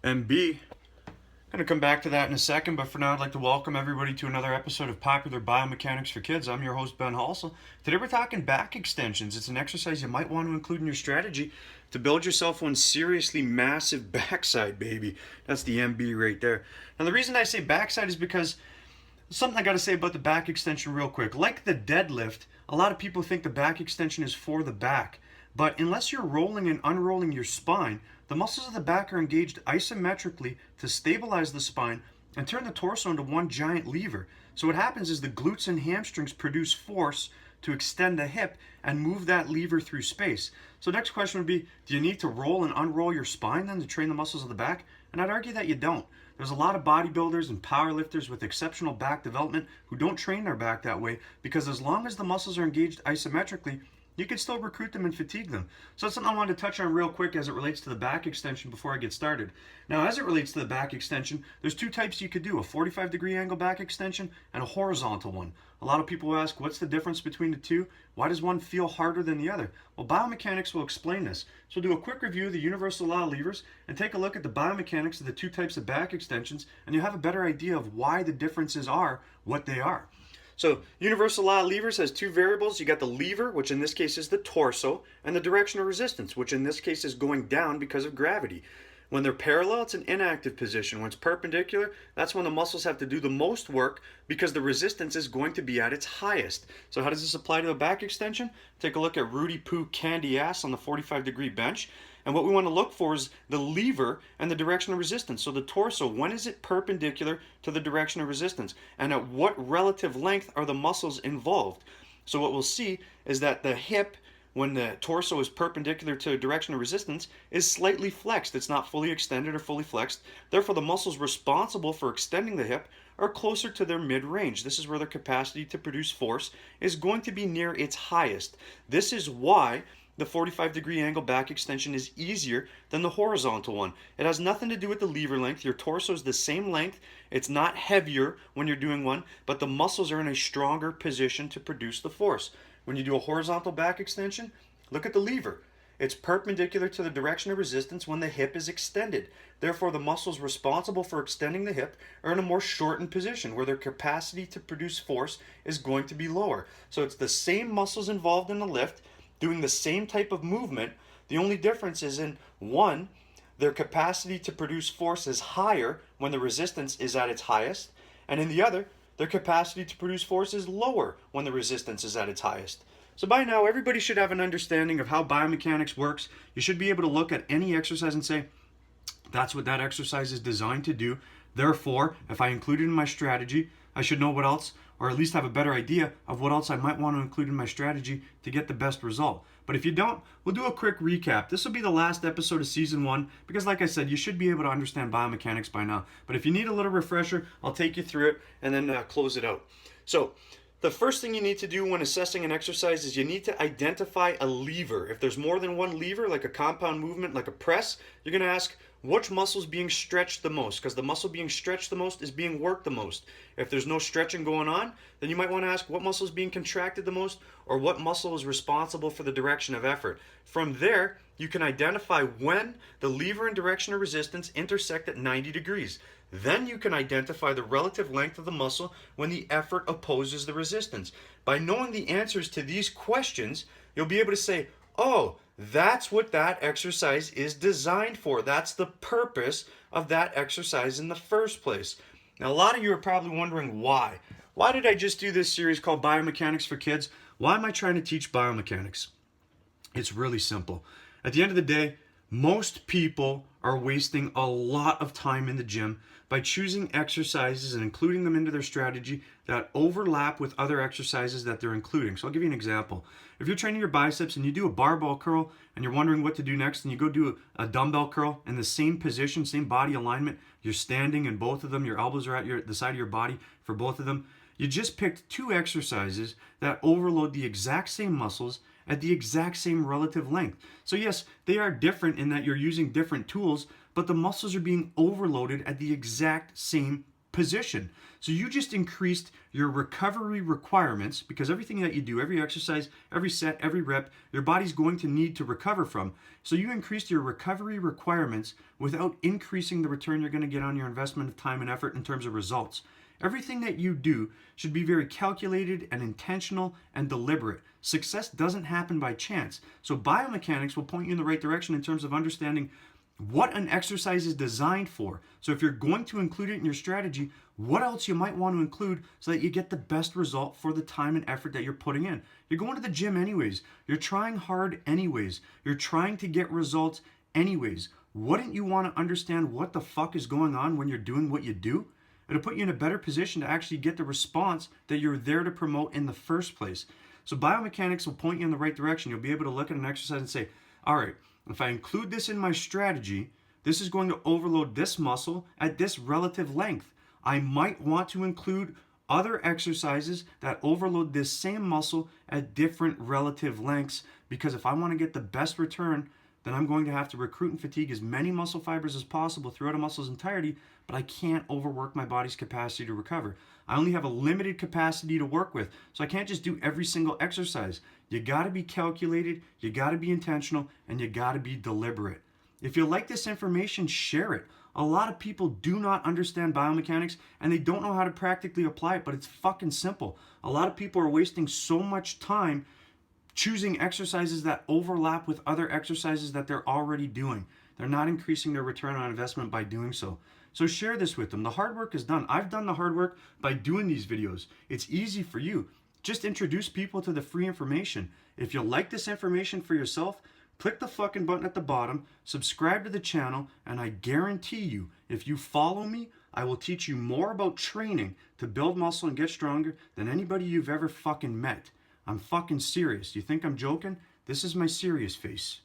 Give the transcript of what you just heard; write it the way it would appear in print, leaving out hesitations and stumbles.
and B. I'm going to come back to that in a second, but for now, I'd like to welcome everybody to another episode of Popular Biomechanics for Kids. I'm your host, Ben Halsell. Today, we're talking back extensions. It's an exercise you might want to include in your strategy to build yourself one seriously massive backside, baby. That's the MB right there. Now, the reason I say backside is because something I got to say about the back extension real quick. Like the deadlift, a lot of people think the back extension is for the back. But unless you're rolling and unrolling your spine, the muscles of the back are engaged isometrically to stabilize the spine and turn the torso into one giant lever. So what happens is the glutes and hamstrings produce force to extend the hip and move that lever through space. So next question would be, do you need to roll and unroll your spine then to train the muscles of the back? And I'd argue that you don't. There's a lot of bodybuilders and powerlifters with exceptional back development who don't train their back that way because as long as the muscles are engaged isometrically, you can still recruit them and fatigue them. So that's something I wanted to touch on real quick as it relates to the back extension before I get started. Now, as it relates to the back extension, there's two types you could do, a 45-degree angle back extension and a horizontal one. A lot of people ask, what's the difference between the two? Why does one feel harder than the other? Well, biomechanics will explain this. So we'll do a quick review of the universal law of levers and take a look at the biomechanics of the two types of back extensions, and you'll have a better idea of why the differences are what they are. So universal law of levers has two variables. You got the lever, which in this case is the torso, and the direction of resistance, which in this case is going down because of gravity. When they're parallel, it's an inactive position. When it's perpendicular, that's when the muscles have to do the most work because the resistance is going to be at its highest. So how does this apply to the back extension? Take a look at Rudy Poo Candy Ass on the 45-degree bench. And what we want to look for is the lever and the direction of resistance. So the torso, when is it perpendicular to the direction of resistance? And at what relative length are the muscles involved? So what we'll see is that the hip, when the torso is perpendicular to the direction of resistance, is slightly flexed. It's not fully extended or fully flexed. Therefore, the muscles responsible for extending the hip are closer to their mid-range. This is where their capacity to produce force is going to be near its highest. This is why the 45-degree angle back extension is easier than the horizontal one. It has nothing to do with the lever length. Your torso is the same length. It's not heavier when you're doing one, but the muscles are in a stronger position to produce the force. When you do a horizontal back extension, look at the lever. It's perpendicular to the direction of resistance when the hip is extended. Therefore, the muscles responsible for extending the hip are in a more shortened position where their capacity to produce force is going to be lower. So it's the same muscles involved in the lift, doing the same type of movement. The only difference is in one, their capacity to produce force is higher when the resistance is at its highest, and in the other, their capacity to produce force is lower when the resistance is at its highest. So by now, everybody should have an understanding of how biomechanics works. You should be able to look at any exercise and say, that's what that exercise is designed to do. Therefore, if I include it in my strategy, I should know what else, or at least have a better idea of what else I might want to include in my strategy to get the best result. But if you don't, we'll do a quick recap. This will be the last episode of season 1 because like I said, you should be able to understand biomechanics by now. But if you need a little refresher, I'll take you through it and then close it out. So the first thing you need to do when assessing an exercise is you need to identify a lever. If there's more than one lever, like a compound movement, like a press, you're going to ask, which muscle is being stretched the most? Because the muscle being stretched the most is being worked the most. If there's no stretching going on, then you might want to ask what muscle is being contracted the most or what muscle is responsible for the direction of effort. From there, you can identify when the lever and direction of resistance intersect at 90 degrees. Then you can identify the relative length of the muscle when the effort opposes the resistance. By knowing the answers to these questions, you'll be able to say, oh, that's what that exercise is designed for. That's the purpose of that exercise in the first place. Now, a lot of you are probably wondering why. Why did I just do this series called Biomechanics for Kids? Why am I trying to teach biomechanics? It's really simple. At the end of the day, most people are wasting a lot of time in the gym by choosing exercises and including them into their strategy that overlap with other exercises that they're including. So I'll give you an example. If you're training your biceps and you do a barbell curl and you're wondering what to do next and you go do a dumbbell curl in the same position, same body alignment, you're standing in both of them, your elbows are at the side of your body for both of them, you just picked two exercises that overload the exact same muscles at the exact same relative length. So yes, they are different in that you're using different tools, but the muscles are being overloaded at the exact same position. So you just increased your recovery requirements, because everything that you do, every exercise, every set, every rep, your body's going to need to recover from. So you increased your recovery requirements without increasing the return you're going to get on your investment of time and effort in terms of results. Everything that you do should be very calculated and intentional and deliberate. Success doesn't happen by chance. So biomechanics will point you in the right direction in terms of understanding what an exercise is designed for. So if you're going to include it in your strategy, what else you might want to include so that you get the best result for the time and effort that you're putting in. You're going to the gym anyways. You're trying hard anyways. You're trying to get results anyways. Wouldn't you want to understand what the fuck is going on when you're doing what you do? It'll put you in a better position to actually get the response that you're there to promote in the first place. So biomechanics will point you in the right direction. You'll be able to look at an exercise and say, all right, if I include this in my strategy, this is going to overload this muscle at this relative length. I might want to include other exercises that overload this same muscle at different relative lengths, because if I want to get the best return, then I'm going to have to recruit and fatigue as many muscle fibers as possible throughout a muscle's entirety, but I can't overwork my body's capacity to recover. I only have a limited capacity to work with, so I can't just do every single exercise. You got to be calculated, you got to be intentional, and you got to be deliberate. If you like this information, share it. A lot of people do not understand biomechanics and they don't know how to practically apply it, but it's fucking simple. A lot of people are wasting so much time choosing exercises that overlap with other exercises that they're already doing. They're not increasing their return on investment by doing so. So share this with them. The hard work is done. I've done the hard work by doing these videos. It's easy for you. Just introduce people to the free information. If you like this information for yourself, click the fucking button at the bottom, subscribe to the channel, and I guarantee you, if you follow me, I will teach you more about training to build muscle and get stronger than anybody you've ever fucking met. I'm fucking serious. You think I'm joking? This is my serious face.